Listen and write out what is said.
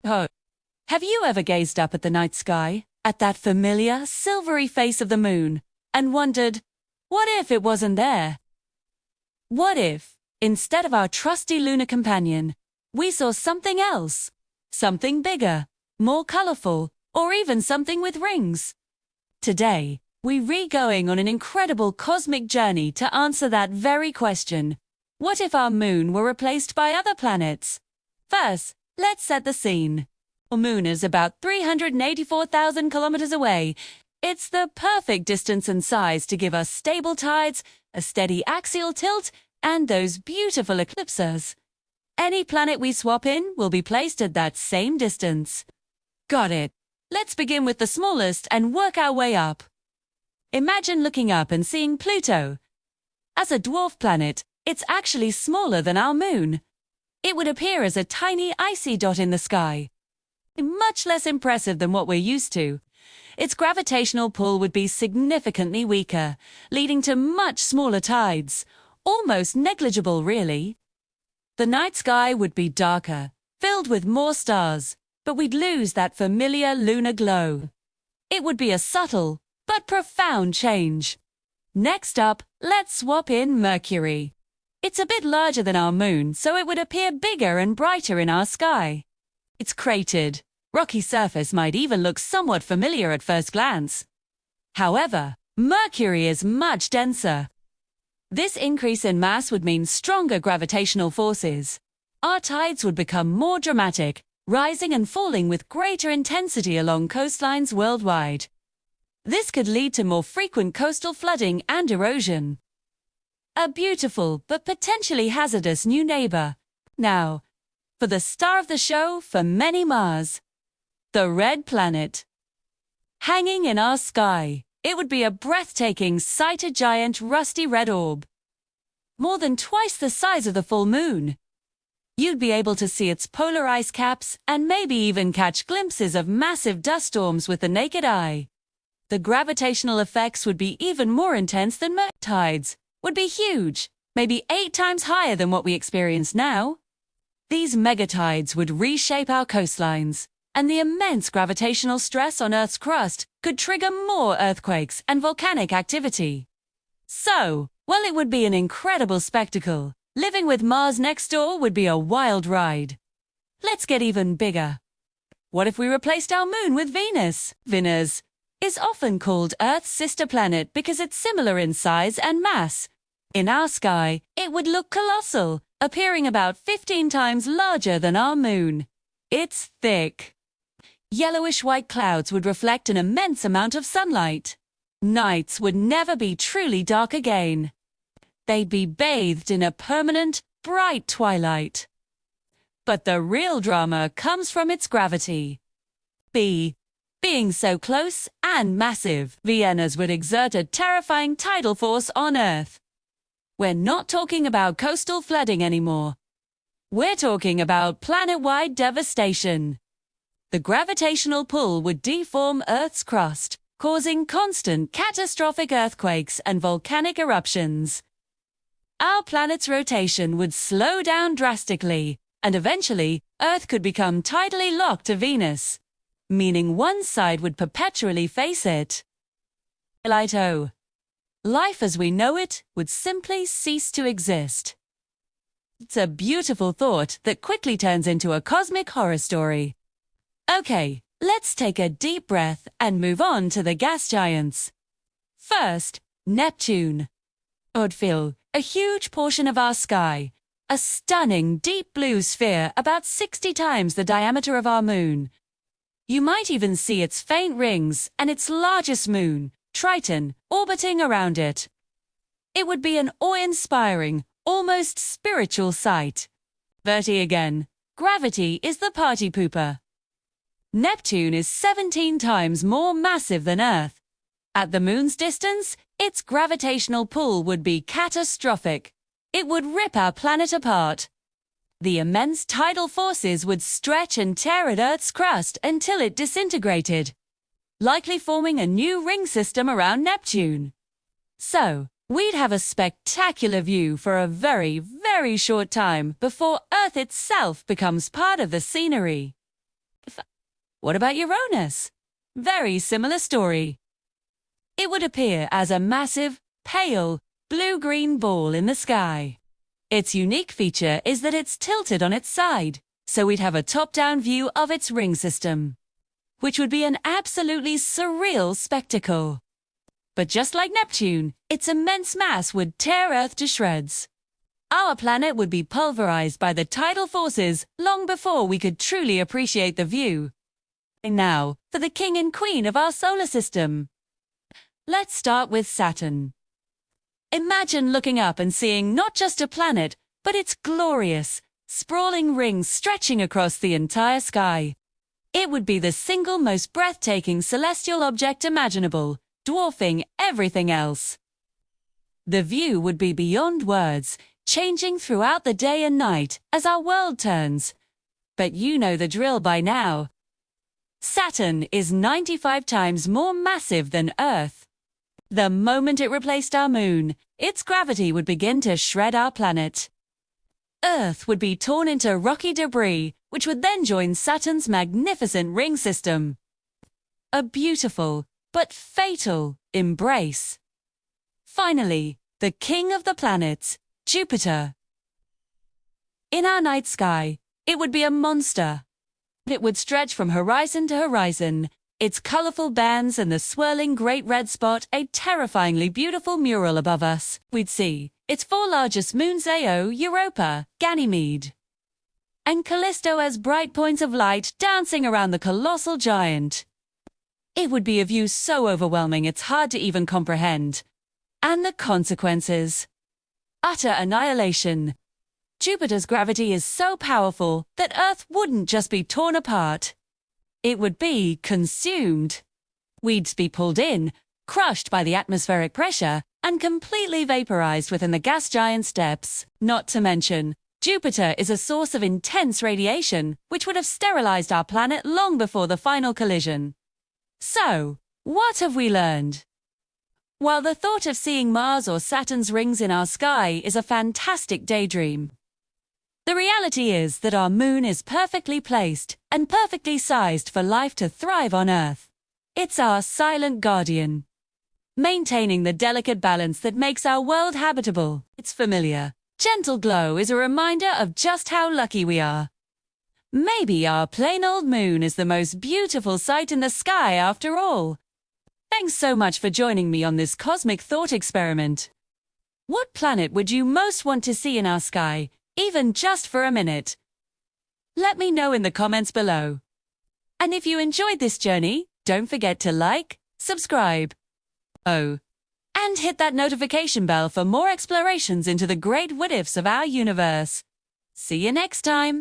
Oh, have you ever gazed up at the night sky, at that familiar, silvery face of the moon, and wondered, what if it wasn't there? What if, instead of our trusty lunar companion, we saw something else? Something bigger, more colorful, or even something with rings? Today, we're going on an incredible cosmic journey to answer that very question. What if our moon were replaced by other planets? First, let's set the scene. Our moon is about 384,000 kilometers away. It's the perfect distance and size to give us stable tides, a steady axial tilt, and those beautiful eclipses. Any planet we swap in will be placed at that same distance. Got it. Let's begin with the smallest and work our way up. Imagine looking up and seeing Pluto. As a dwarf planet, it's actually smaller than our moon. It would appear as a tiny icy dot in the sky. Much less impressive than what we're used to. Its gravitational pull would be significantly weaker, leading to much smaller tides. Almost negligible, really. The night sky would be darker, filled with more stars, but we'd lose that familiar lunar glow. It would be a subtle, but profound change. Next up, let's swap in Mercury. It's a bit larger than our moon, so it would appear bigger and brighter in our sky. Its cratered, rocky surface might even look somewhat familiar at first glance. However, Mercury is much denser. This increase in mass would mean stronger gravitational forces. Our tides would become more dramatic, rising and falling with greater intensity along coastlines worldwide. This could lead to more frequent coastal flooding and erosion. A beautiful but potentially hazardous new neighbor. Now, for the star of the show for many Mars, the red planet. Hanging in our sky, it would be a breathtaking sight, a giant rusty red orb. More than twice the size of the full moon. You'd be able to see its polar ice caps and maybe even catch glimpses of massive dust storms with the naked eye. The gravitational effects would be even more intense than tides, would be huge, maybe 8 times higher than what we experience now. These megatides would reshape our coastlines, and the immense gravitational stress on Earth's crust could trigger more earthquakes and volcanic activity. So, while it would be an incredible spectacle, living with Mars next door would be a wild ride. Let's get even bigger. What if we replaced our moon with Venus? Venus is often called Earth's sister planet because it's similar in size and mass. In our sky, it would look colossal, appearing about 15 times larger than our moon. It's thick. Yellowish-white clouds would reflect an immense amount of sunlight. Nights would never be truly dark again. They'd be bathed in a permanent, bright twilight. But the real drama comes from its gravity. Being so close and massive, Venus would exert a terrifying tidal force on Earth. We're not talking about coastal flooding anymore. We're talking about planet-wide devastation. The gravitational pull would deform Earth's crust, causing constant catastrophic earthquakes and volcanic eruptions. Our planet's rotation would slow down drastically, and eventually, Earth could become tidally locked to Venus, meaning one side would perpetually face it. Life as we know it would simply cease to exist. It's a beautiful thought that quickly turns into a cosmic horror story. Okay, let's take a deep breath and move on to the gas giants. First, Neptune. Would fill a huge portion of our sky, a stunning deep blue sphere about 60 times the diameter of our moon. You might even see its faint rings and its largest moon, Triton, orbiting around it. It would be an awe-inspiring, almost spiritual sight. Verti again. Gravity is the party pooper. Neptune is 17 times more massive than Earth. At the moon's distance, its gravitational pull would be catastrophic. It would rip our planet apart. The immense tidal forces would stretch and tear at Earth's crust until it disintegrated, likely forming a new ring system around Neptune. So, we'd have a spectacular view for a very, very short time before Earth itself becomes part of the scenery. What about Uranus? Very similar story. It would appear as a massive, pale, blue-green ball in the sky. Its unique feature is that it's tilted on its side, so we'd have a top-down view of its ring system, which would be an absolutely surreal spectacle. But just like Neptune, its immense mass would tear Earth to shreds. Our planet would be pulverized by the tidal forces long before we could truly appreciate the view. And now, for the king and queen of our solar system. Let's start with Saturn. Imagine looking up and seeing not just a planet, but its glorious, sprawling rings stretching across the entire sky. It would be the single most breathtaking celestial object imaginable, dwarfing everything else. The view would be beyond words, changing throughout the day and night as our world turns. But you know the drill by now. Saturn is 95 times more massive than Earth. The moment it replaced our moon, its gravity would begin to shred our planet. Earth would be torn into rocky debris, which would then join Saturn's magnificent ring system. A beautiful, but fatal, embrace. Finally, the king of the planets, Jupiter. In our night sky, it would be a monster. It would stretch from horizon to horizon, its colorful bands and the swirling great red spot a terrifyingly beautiful mural above us. We'd see its four largest moons, Io, Europa, Ganymede, and Callisto as bright points of light dancing around the colossal giant. It would be a view so overwhelming it's hard to even comprehend. And the consequences. Utter annihilation. Jupiter's gravity is so powerful that Earth wouldn't just be torn apart. It would be consumed. We'd be pulled in, crushed by the atmospheric pressure, and completely vaporized within the gas giant's depths. Not to mention, Jupiter is a source of intense radiation, which would have sterilized our planet long before the final collision. So, what have we learned? While the thought of seeing Mars or Saturn's rings in our sky is a fantastic daydream, the reality is that our moon is perfectly placed and perfectly sized for life to thrive on Earth. It's our silent guardian, maintaining the delicate balance that makes our world habitable. Its familiar, gentle glow is a reminder of just how lucky we are. Maybe our plain old moon is the most beautiful sight in the sky after all. Thanks so much for joining me on this cosmic thought experiment. What planet would you most want to see in our sky, even just for a minute? Let me know in the comments below. And if you enjoyed this journey, don't forget to like, subscribe, and hit that notification bell for more explorations into the great what-ifs of our universe. See you next time.